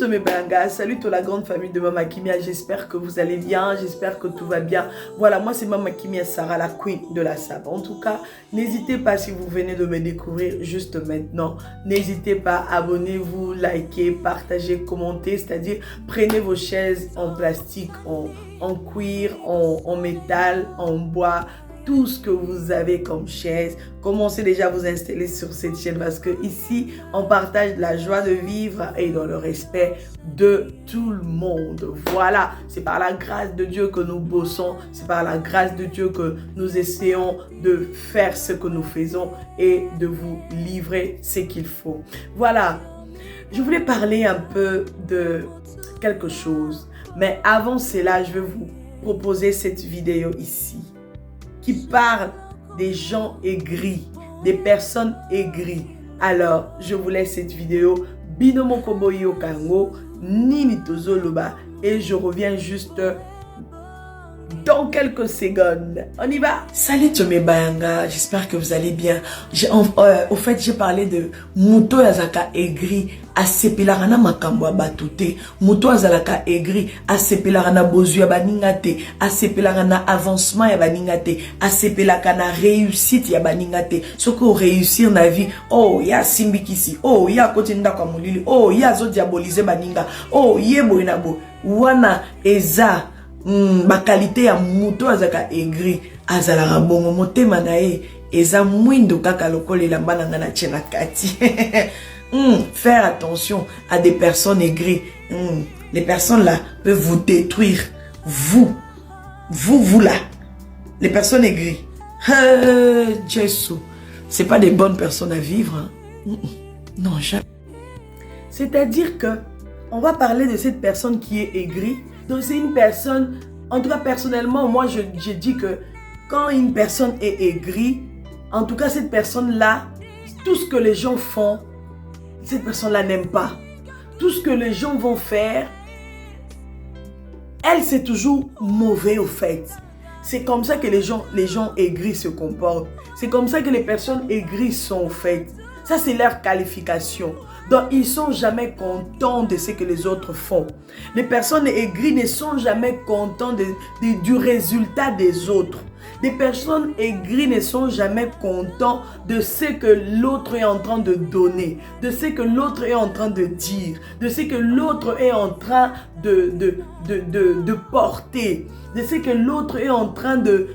Mes bangas, salut toute la grande famille de Mama Kimia, j'espère que vous allez bien, j'espère que tout va bien. Voilà, moi c'est Mama Kimia Sarah, la queen de la sab. En tout cas, n'hésitez pas si vous venez de me découvrir juste maintenant, n'hésitez pas, abonnez-vous, likez, partagez, commentez, c'est-à-dire prenez vos chaises en plastique, en cuir, en métal, en bois, tout ce que vous avez comme chaise. Commencez déjà à vous installer sur cette chaîne parce que ici on partage la joie de vivre et dans le respect de tout le monde. Voilà, c'est par la grâce de Dieu que nous bossons, c'est par la grâce de Dieu que nous essayons de faire ce que nous faisons et de vous livrer ce qu'il faut. Voilà, je voulais parler un peu de quelque chose, mais avant cela, je vais vous proposer cette vidéo ici qui parle des gens aigris, des personnes aigries. Alors, je vous laisse cette vidéo. Binomo Koboyo Kango, Nini Tozoloba, et je reviens juste dans quelques secondes. On y va? Salut tous mes bayanga, j'espère que vous allez bien. Au fait, j'ai parlé de Muto Yazaka aigri, Asepelarana Makambo Batute, Muto Azalaka aigri, Asepelarana Bozu Yabaningate, Asepelarana avancement Yabaningate, Asepelarana réussite Yabaningate. Ce que réussir na vie, oh, ya Simbikisi, oh, ya Kotinda Kamulili, oh, ya Zo diaboliser Baninga, oh, ye Boinabo, Wana Eza. Ba qualité ya muto azaka aigri azala bongo motema na ye eza mwindo kaka lokole la bananga na tchena kati. Faire attention à des personnes aigries. Les personnes là peuvent vous détruire. Vous là, les personnes aigries. Jésus, c'est pas des bonnes personnes à vivre. Hein? Non, jamais. C'est-à-dire que on va parler de cette personne qui est aigrie. Donc c'est une personne, en tout cas personnellement, moi je dis que quand une personne est aigrie, en tout cas cette personne-là, tout ce que les gens font, cette personne-là n'aime pas. Tout ce que les gens vont faire, elle c'est toujours mauvais au fait. C'est comme ça que les gens aigris se comportent. C'est comme ça que les personnes aigries sont au fait. Ça c'est leur qualification. Donc, ils ne sont jamais contents de ce que les autres font. Les personnes aigries ne sont jamais contents du résultat des autres. Les personnes aigries ne sont jamais contents de ce que l'autre est en train de donner, de ce que l'autre est en train de dire, de ce que l'autre est en train de porter, de ce que l'autre est en train de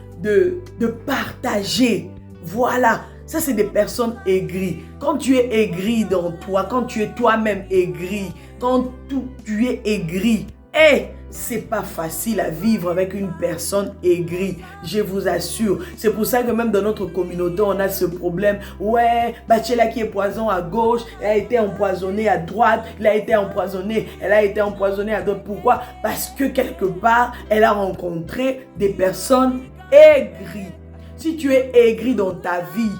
partager. Voilà. Ça, c'est des personnes aigries. Quand tu es aigri dans toi, quand tu es toi-même aigri, quand tu es aigri, c'est pas facile à vivre avec une personne aigrie, je vous assure. C'est pour ça que même dans notre communauté, on a ce problème. Ouais, Bachela qui est poison à gauche, elle a été empoisonnée à droite, elle a été empoisonnée à droite. Pourquoi? Parce que quelque part, elle a rencontré des personnes aigries. Si tu es aigri dans ta vie,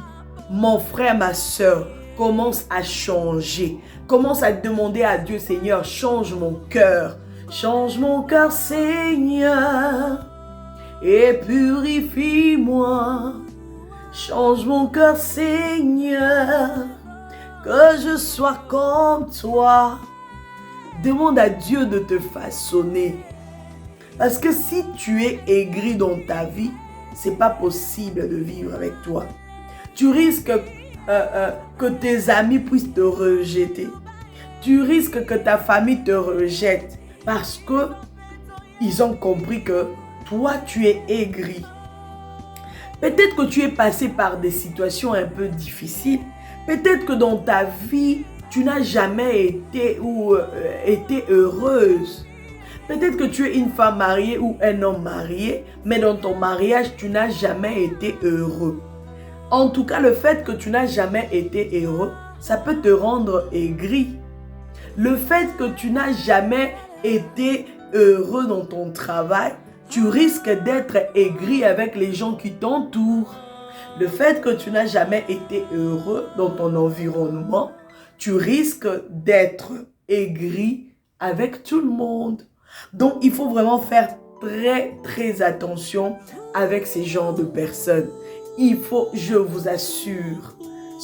mon frère, ma soeur, commence à changer. Commence à demander à Dieu, Seigneur, change mon cœur. Change mon cœur, Seigneur, et purifie-moi. Change mon cœur, Seigneur, que je sois comme toi. Demande à Dieu de te façonner. Parce que si tu es aigri dans ta vie, c'est pas possible de vivre avec toi. Tu risques que tes amis puissent te rejeter. Tu risques que ta famille te rejette parce que ils ont compris que toi, tu es aigri. Peut-être que tu es passé par des situations un peu difficiles. Peut-être que dans ta vie, tu n'as jamais été heureuse. Peut-être que tu es une femme mariée ou un homme marié, mais dans ton mariage, tu n'as jamais été heureux. En tout cas, le fait que tu n'as jamais été heureux, ça peut te rendre aigri. Le fait que tu n'as jamais été heureux dans ton travail, tu risques d'être aigri avec les gens qui t'entourent. Le fait que tu n'as jamais été heureux dans ton environnement, tu risques d'être aigri avec tout le monde. Donc, il faut vraiment faire très attention avec ces genres de personnes. Il faut, je vous assure,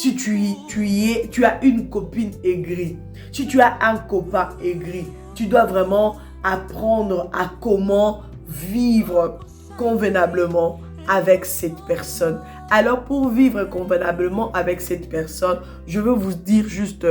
si tu as une copine aigrie, si tu as un copain aigri, tu dois vraiment apprendre à comment vivre convenablement avec cette personne. Alors pour vivre convenablement avec cette personne, je veux vous dire juste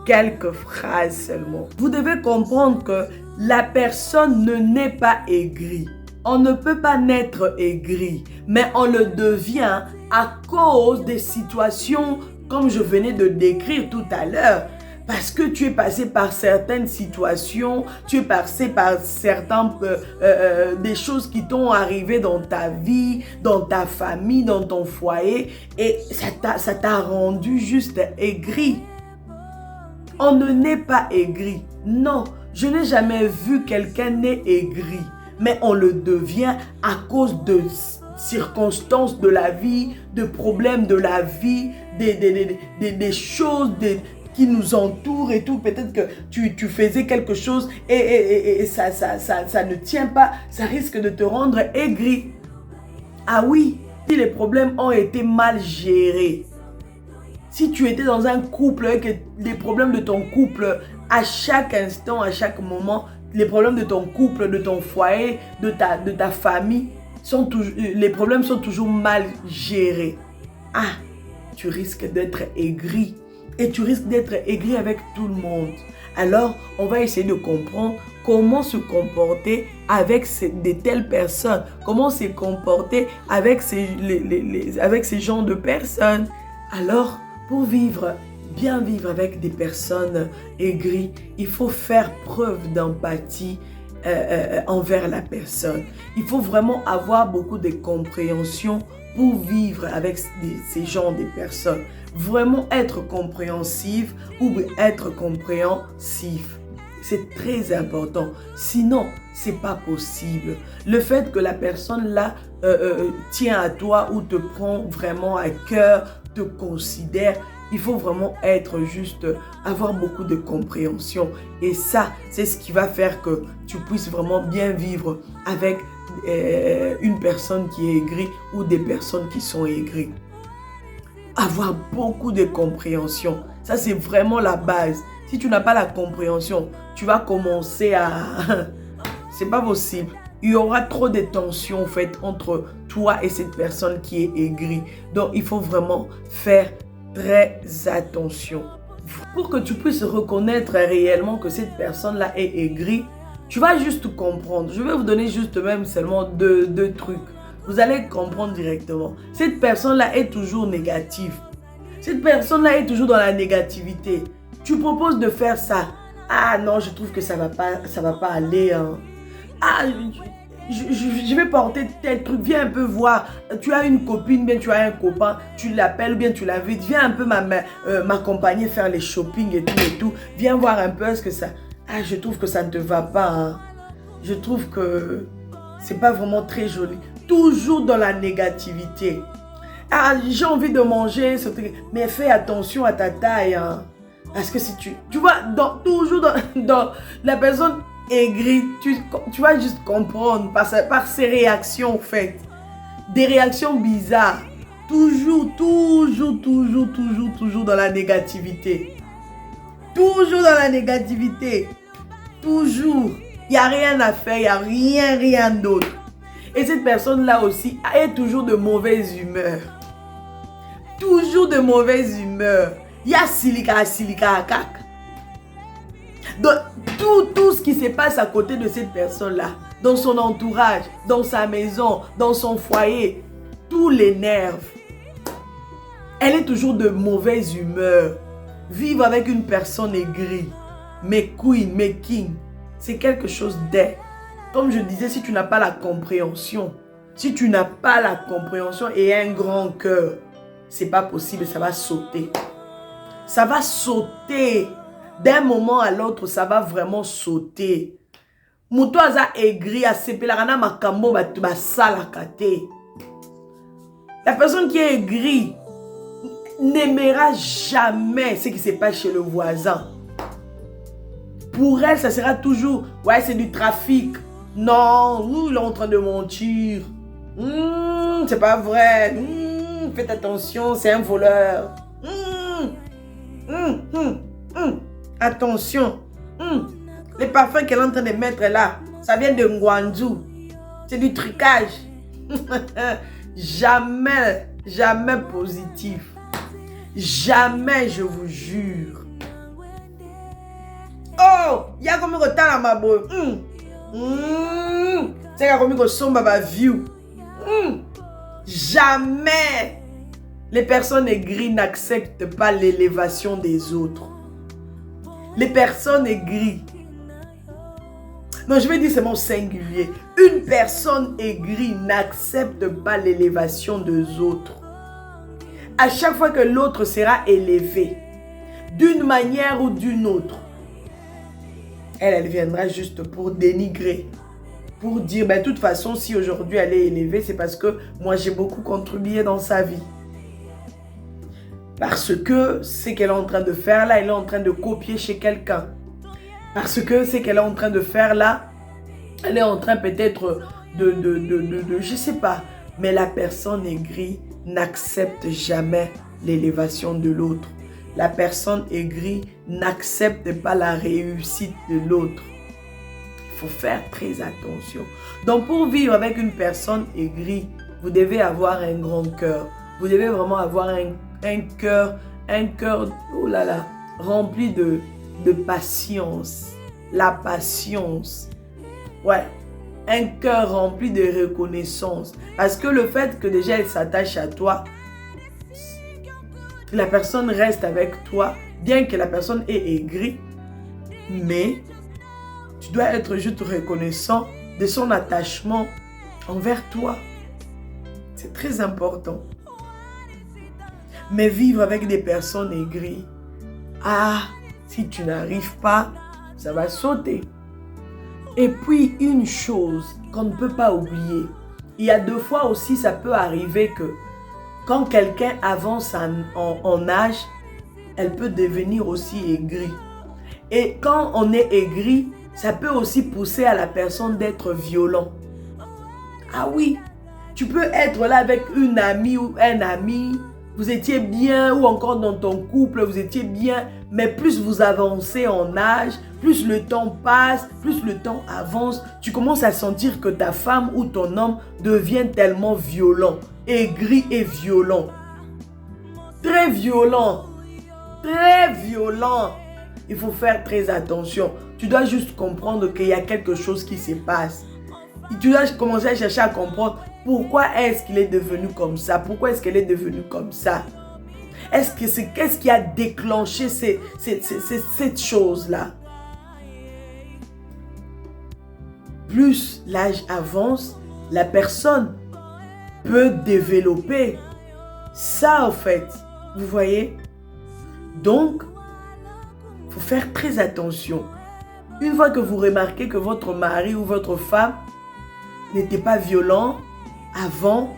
quelques phrases seulement. Vous devez comprendre que la personne ne naît pas aigrie. On ne peut pas naître aigri, mais on le devient à cause des situations comme je venais de décrire tout à l'heure. Parce que tu es passé par certaines situations, tu es passé par des choses qui t'ont arrivé dans ta vie, dans ta famille, dans ton foyer, et ça t'a rendu juste aigri. On ne naît pas aigri. Non, je n'ai jamais vu quelqu'un naître aigri, mais on le devient à cause de circonstances de la vie, de problèmes de la vie, des choses qui nous entourent et tout. Peut-être que tu faisais quelque chose et ça ne tient pas. Ça risque de te rendre aigri. Ah oui, si les problèmes ont été mal gérés, si tu étais dans un couple et que les problèmes de ton couple, à chaque instant, à chaque moment, les problèmes de ton couple, de ton foyer, de ta famille, les problèmes sont toujours mal gérés. Ah, tu risques d'être aigri. Et tu risques d'être aigri avec tout le monde. Alors, on va essayer de comprendre comment se comporter avec de telles personnes. Comment se comporter avec avec ces genres de personnes. Alors, pour bien vivre avec des personnes aigries, il faut faire preuve d'empathie envers la personne. Il faut vraiment avoir beaucoup de compréhension pour vivre avec ces genres de personnes. Vraiment être compréhensive ou être compréhensif. C'est très important. Sinon, c'est pas possible. Le fait que la personne là tient à toi ou te prend vraiment à cœur, te considère, il faut vraiment avoir beaucoup de compréhension. Et ça, c'est ce qui va faire que tu puisses vraiment bien vivre avec une personne qui est aigrie ou des personnes qui sont aigries. Avoir beaucoup de compréhension, ça c'est vraiment la base. Si tu n'as pas la compréhension, tu vas commencer à... C'est pas possible. Il y aura trop de tensions en fait entre toi et cette personne qui est aigrie. Donc il faut vraiment faire très attention. Pour que tu puisses reconnaître réellement que cette personne-là est aigrie, tu vas juste comprendre. Je vais vous donner juste même seulement deux trucs. Vous allez comprendre directement. Cette personne-là est toujours négative. Cette personne-là est toujours dans la négativité. Tu proposes de faire ça. Ah non, je trouve que ça va pas aller. Hein. Ah, je vais porter tel truc. Viens un peu voir. Tu as une copine, bien tu as un copain. Tu l'appelles, bien tu l'invites. Viens un peu m'accompagner faire les shopping et tout. Viens voir un peu ce que ça... Ah, je trouve que ça ne te va pas. Hein. Je trouve que c'est pas vraiment très joli. Toujours dans la négativité. Ah, j'ai envie de manger ce truc. Mais fais attention à ta taille. Hein. Parce que si tu vois, toujours dans la personne aigrie, tu vas juste comprendre par ses réactions en fait. Des réactions bizarres. Toujours dans la négativité. Toujours dans la négativité. Toujours. Il n'y a rien à faire, il n'y a rien d'autre. Et cette personne-là aussi est toujours de mauvaise humeur. Toujours de mauvaise humeur. Il y a silica, cac. Donc, tout ce qui se passe à côté de cette personne-là, dans son entourage, dans sa maison, dans son foyer, tout l'énerve. Elle est toujours de mauvaise humeur. Vivre avec une personne aigrie, mes queen, mes kings, c'est quelque chose d'aide. Comme je disais, si tu n'as pas la compréhension, et un grand cœur, c'est pas possible, ça va sauter. Ça va sauter. D'un moment à l'autre, ça va vraiment sauter. Mutoaza aigri, a sepelarana makambo ba salakate. La personne qui est aigrie n'aimera jamais ce qui se passe chez le voisin. Pour elle, ça sera toujours, ouais, c'est du trafic. Non, il est en train de mentir. C'est pas vrai. Faites attention, c'est un voleur. Attention. Les parfums qu'elle est en train de mettre là, ça vient de Ngwanzou. C'est du trucage. Jamais, jamais positif. Jamais, je vous jure. Oh, il y a comme un retard à ma boue. C'est comme un sombre à ma view. Jamais. Les personnes aigries n'acceptent pas l'élévation des autres. Les personnes aigries. Non, je vais dire c'est mon singulier. Une personne aigrie n'accepte pas l'élévation des autres. À chaque fois que l'autre sera élevé, d'une manière ou d'une autre, elle viendra juste pour dénigrer. Pour dire, de toute façon, si aujourd'hui elle est élevée, c'est parce que moi j'ai beaucoup contribué dans sa vie. Parce que ce qu'elle est en train de faire là, elle est en train de copier chez quelqu'un. Parce que ce qu'elle est en train de faire là, elle est en train peut-être je sais pas. Mais la personne aigrie n'accepte jamais l'élévation de l'autre. La personne aigrie n'accepte pas la réussite de l'autre. Il faut faire très attention. Donc pour vivre avec une personne aigrie, vous devez avoir un grand cœur. Vous devez vraiment avoir un cœur, oh là là, rempli de patience. La patience. Ouais. Un cœur rempli de reconnaissance. Parce que le fait que déjà elle s'attache à toi, la personne reste avec toi, bien que la personne est aigrie, mais tu dois être juste reconnaissant de son attachement envers toi. C'est très important. Mais vivre avec des personnes aigries, si tu n'arrives pas, ça va sauter. Et puis une chose qu'on ne peut pas oublier, il y a deux fois aussi ça peut arriver que quand quelqu'un avance en âge, elle peut devenir aussi aigrie. Et quand on est aigri, ça peut aussi pousser à la personne d'être violent. Ah oui, tu peux être là avec une amie ou un ami, vous étiez bien, ou encore dans ton couple, vous étiez bien, mais plus vous avancez en âge, plus le temps passe, plus le temps avance, tu commences à sentir que ta femme ou ton homme devient tellement violent, aigri et violent. Très violent. Très violent. Il faut faire très attention. Tu dois juste comprendre qu'il y a quelque chose qui se passe. Tu dois commencer à chercher à comprendre pourquoi est-ce qu'il est devenu comme ça. Pourquoi est-ce qu'elle est devenue comme ça. Qu'est-ce qui a déclenché cette chose-là. Plus l'âge avance, la personne peut développer ça en fait. Vous voyez? Donc, il faut faire très attention. Une fois que vous remarquez que votre mari ou votre femme n'était pas violent avant,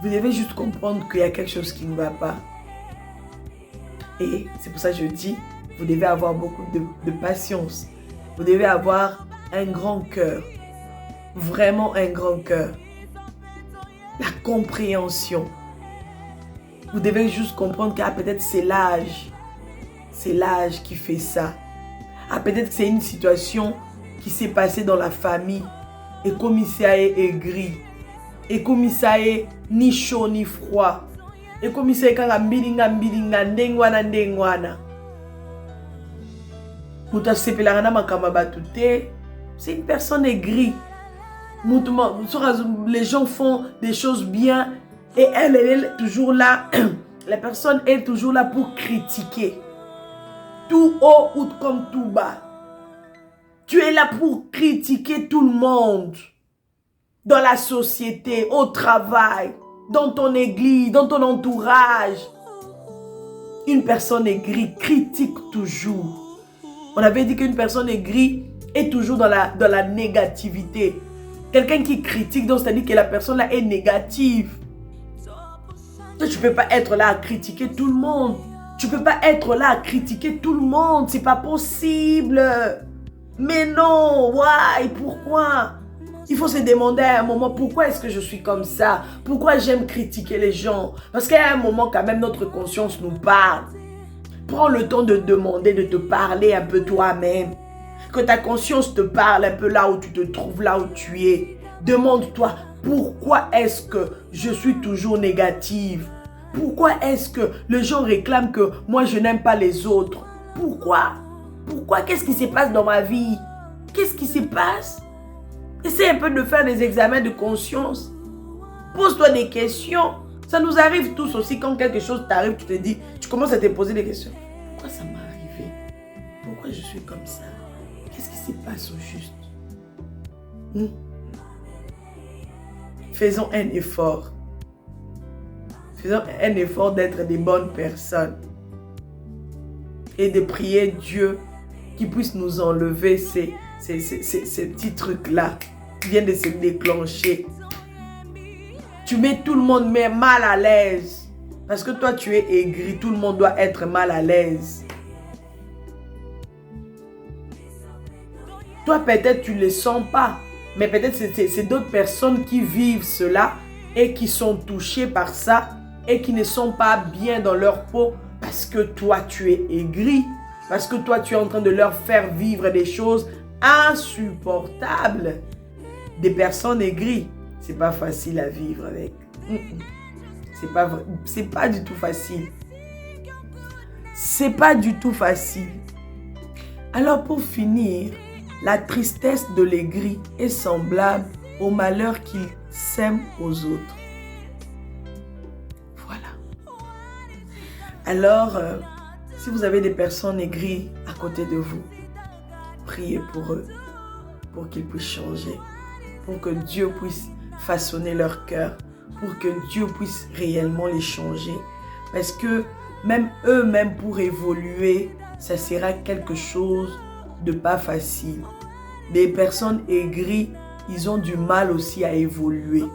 vous devez juste comprendre qu'il y a quelque chose qui ne va pas. Et c'est pour ça que je dis, vous devez avoir beaucoup de patience. Vous devez avoir un grand cœur. Vraiment un grand cœur. La compréhension. Vous devez juste comprendre que peut-être c'est l'âge. C'est l'âge qui fait ça. Peut-être que c'est une situation qui s'est passée dans la famille. Et comme ça est aigri. Et comme ça est ni chaud ni froid. Et comme ça est quand mbilinga ndengwana ndengwana. C'est une personne aigrie. Les gens font des choses bien et elle est toujours là. La personne est toujours là pour critiquer. Tout haut ou comme tout bas. Tu es là pour critiquer tout le monde. Dans la société, au travail, dans ton église, dans ton entourage. Une personne aigrie critique toujours. On avait dit qu'une personne aigrie est toujours dans la négativité. Quelqu'un qui critique, donc c'est-à-dire que la personne là est négative. Tu ne peux pas être là à critiquer tout le monde. Tu ne peux pas être là à critiquer tout le monde. C'est pas possible. Mais non, why? Pourquoi? Il faut se demander à un moment, pourquoi est-ce que je suis comme ça? Pourquoi j'aime critiquer les gens? Parce qu'à un moment, quand même, notre conscience nous parle. Prends le temps de demander, de te parler un peu toi-même. Que ta conscience te parle un peu là où tu te trouves, là où tu es. Demande-toi, pourquoi est-ce que je suis toujours négative? Pourquoi est-ce que les gens réclament que moi je n'aime pas les autres? Pourquoi? Pourquoi? Qu'est-ce qui se passe dans ma vie? Qu'est-ce qui se passe? Essaie un peu de faire des examens de conscience. Pose-toi des questions. Ça nous arrive tous aussi quand quelque chose t'arrive, tu te dis, tu commences à te poser des questions. Pourquoi ça m'est arrivé? Pourquoi je suis comme ça? Qu'est-ce qui se passe au juste? Faisons un effort. Faisons un effort d'être des bonnes personnes. Et de prier Dieu qui puisse nous enlever ces petits trucs-là qui viennent de se déclencher. Tu mets tout le monde mal à l'aise. Parce que toi, tu es aigri. Tout le monde doit être mal à l'aise. Toi, peut-être, tu ne le sens pas. Mais peut-être c'est d'autres personnes qui vivent cela et qui sont touchées par ça et qui ne sont pas bien dans leur peau parce que toi, tu es aigri. Parce que toi, tu es en train de leur faire vivre des choses insupportables. Des personnes aigries. C'est pas facile à vivre avec. C'est pas du tout facile. C'est pas du tout facile. Alors pour finir, la tristesse de l'aigri est semblable au malheur qu'il sème aux autres. Voilà. Alors, si vous avez des personnes aigries à côté de vous, priez pour eux, pour qu'ils puissent changer, pour que Dieu puisse façonner leur cœur, pour que Dieu puisse réellement les changer. Parce que même eux-mêmes pour évoluer, ça sera quelque chose de pas facile. Les personnes aigries, ils ont du mal aussi à évoluer.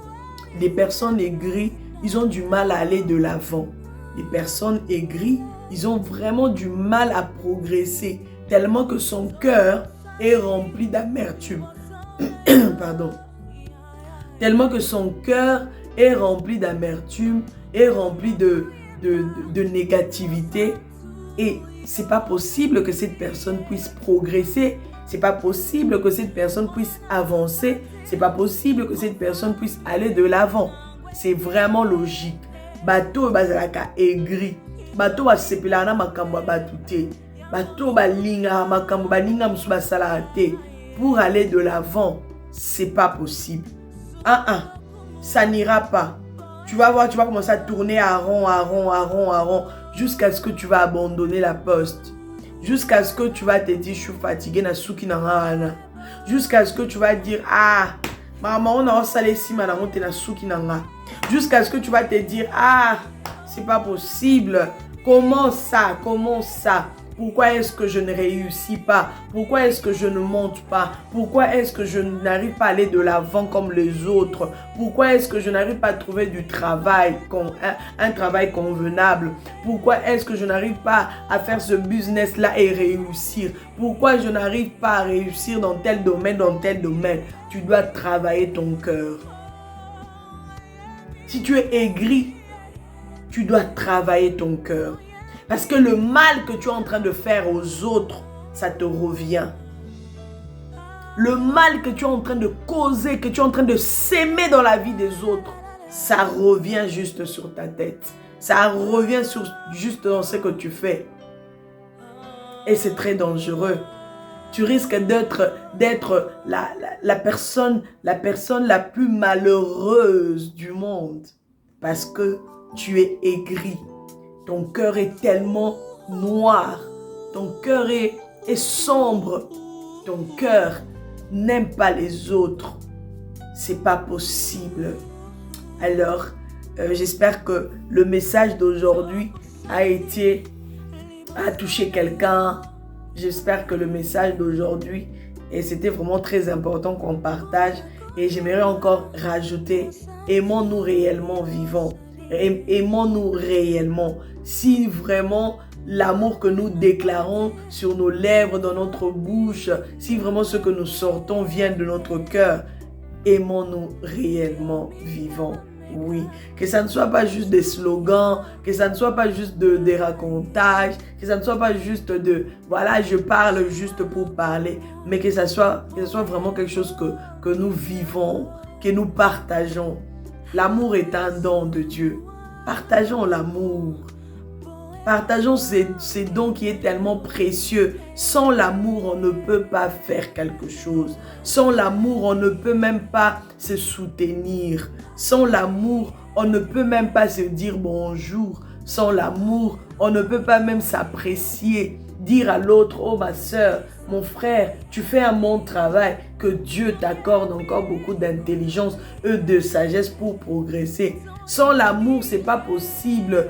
Les personnes aigries, ils ont du mal à aller de l'avant. Les personnes aigries, ils ont vraiment du mal à progresser, tellement que son cœur est rempli d'amertume. Pardon. Tellement que son cœur est rempli d'amertume, est rempli de négativité. Et c'est pas possible que cette personne puisse progresser. C'est pas possible que cette personne puisse avancer. C'est pas possible que cette personne puisse aller de l'avant. C'est vraiment logique. Bateau bazalaka aigri. Bateau basepelana makambo batute. Bateau balinga makambo balinga musuba salate. Pour aller de l'avant, c'est pas possible. Ça n'ira pas. Tu vas voir, tu vas commencer à tourner à rond, jusqu'à ce que tu vas abandonner la poste. Jusqu'à ce que tu vas te dire, je suis fatigué, na souki na ngana. Jusqu'à ce que tu vas dire, maman, on a salé si na monte na souki na nga. Jusqu'à ce que tu vas te dire, c'est pas possible. Comment ça? Pourquoi est-ce que je ne réussis pas? Pourquoi est-ce que je ne monte pas? Pourquoi est-ce que je n'arrive pas à aller de l'avant comme les autres? Pourquoi est-ce que je n'arrive pas à trouver du travail, un travail convenable? Pourquoi est-ce que je n'arrive pas à faire ce business-là et réussir? Pourquoi je n'arrive pas à réussir dans tel domaine, Tu dois travailler ton cœur. Si tu es aigri, tu dois travailler ton cœur. Parce que le mal que tu es en train de faire aux autres, ça te revient. Le mal que tu es en train de causer, que tu es en train de s'aimer dans la vie des autres, ça revient juste sur ta tête. Ça revient juste dans ce que tu fais. Et c'est très dangereux. Tu risques d'être la personne la plus malheureuse du monde. Parce que tu es aigri. Ton cœur est tellement noir. Ton cœur est sombre. Ton cœur n'aime pas les autres. C'est pas possible. Alors, j'espère que le message d'aujourd'hui a touché quelqu'un. J'espère que le message d'aujourd'hui, et c'était vraiment très important qu'on partage. Et j'aimerais encore rajouter, aimons-nous réellement vivants. Aimons-nous réellement. Si vraiment l'amour que nous déclarons sur nos lèvres, dans notre bouche, si vraiment ce que nous sortons vient de notre cœur, aimons-nous réellement vivants. Oui, que ça ne soit pas juste des slogans, que ça ne soit pas juste des racontages, que ça ne soit pas juste de, voilà, je parle juste pour parler, mais que ça soit vraiment quelque chose que nous vivons, que nous partageons. L'amour est un don de Dieu. Partageons l'amour. Partageons ces dons qui est tellement précieux. Sans l'amour, on ne peut pas faire quelque chose. Sans l'amour, on ne peut même pas se soutenir. Sans l'amour, on ne peut même pas se dire bonjour. Sans l'amour, on ne peut pas même s'apprécier. Dire à l'autre, oh ma soeur, mon frère, tu fais un bon travail. Que Dieu t'accorde encore beaucoup d'intelligence et de sagesse pour progresser. Sans l'amour, c'est pas possible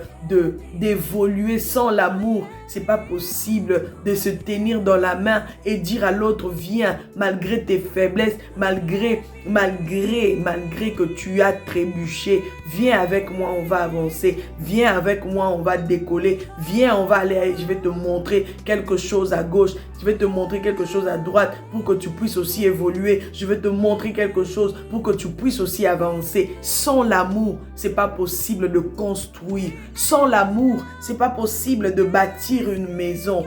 d'évoluer. Sans l'amour, c'est pas possible de se tenir dans la main et dire à l'autre, viens, malgré tes faiblesses, malgré que tu as trébuché, viens avec moi, on va avancer. Viens avec moi, on va décoller. Viens, on va aller, je vais te montrer quelque chose à gauche. Je vais te montrer quelque chose à droite pour que tu puisses aussi évoluer. Je vais te montrer quelque chose pour que tu puisses aussi avancer. Sans l'amour, c'est pas possible de construire. Sans l'amour, c'est pas possible de bâtir une maison.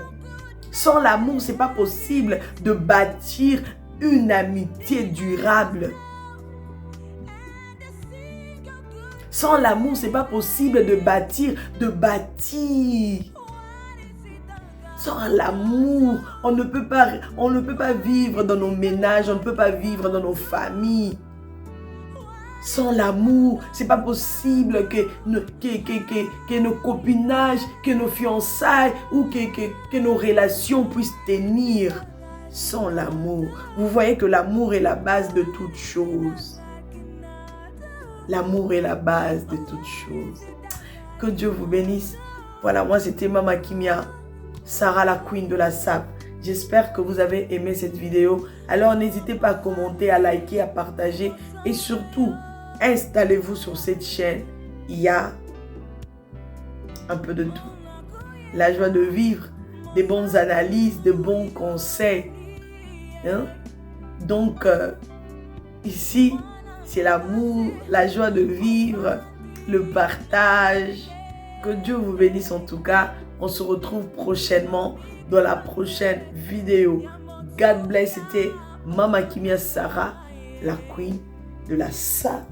Sans l'amour, c'est pas possible de bâtir une amitié durable. Sans l'amour, c'est pas possible de bâtir. Sans l'amour, on ne peut pas vivre dans nos ménages, on ne peut pas vivre dans nos familles. Sans l'amour, c'est pas possible que nos copinages, que nos fiançailles ou que nos relations puissent tenir. Sans l'amour, vous voyez que l'amour est la base de toutes choses. L'amour est la base de toutes choses. Que Dieu vous bénisse. Voilà, moi c'était Mama Kimia, Sarah la Queen de la SAP. J'espère que vous avez aimé cette vidéo. Alors n'hésitez pas à commenter, à liker, à partager et surtout, installez-vous sur cette chaîne. Il y a un peu de tout. La joie de vivre, des bonnes analyses, de bons conseils. Hein? Donc, ici, c'est l'amour, la joie de vivre, le partage. Que Dieu vous bénisse en tout cas. On se retrouve prochainement dans la prochaine vidéo. God bless. C'était Mama Kimia Sarah, la Queen de la SAP.